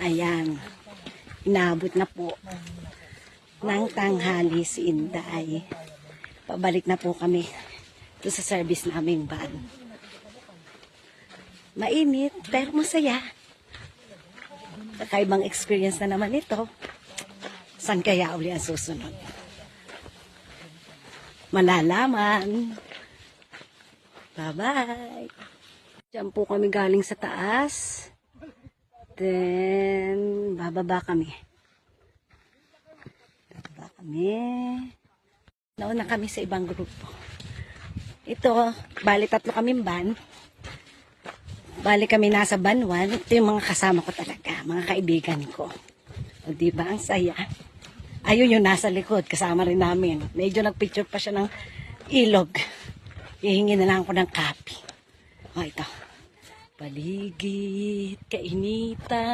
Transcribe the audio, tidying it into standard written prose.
Ayan. Inabot na po ng tanghali si Inday. Pabalik na po kami doon sa service naming van. Mainit, pero masaya. Kakaibang experience na naman ito. Saan kaya uli ang susunod? Malalaman. Bye-bye. Diyan po kami galing sa taas. Then, bababa kami. Bababa kami. Nauna kami sa ibang grupo. Ito, bali 3 kaming van. Bali kami nasa van 1. Ito yung mga kasama ko talaga, mga kaibigan ko. O diba, ang saya. Ayun yung nasa likod, kasama rin namin. Medyo nagpicture pa siya ng ilog. Hihingi na lang ako ng copy. O ito. Paligid, kainitan.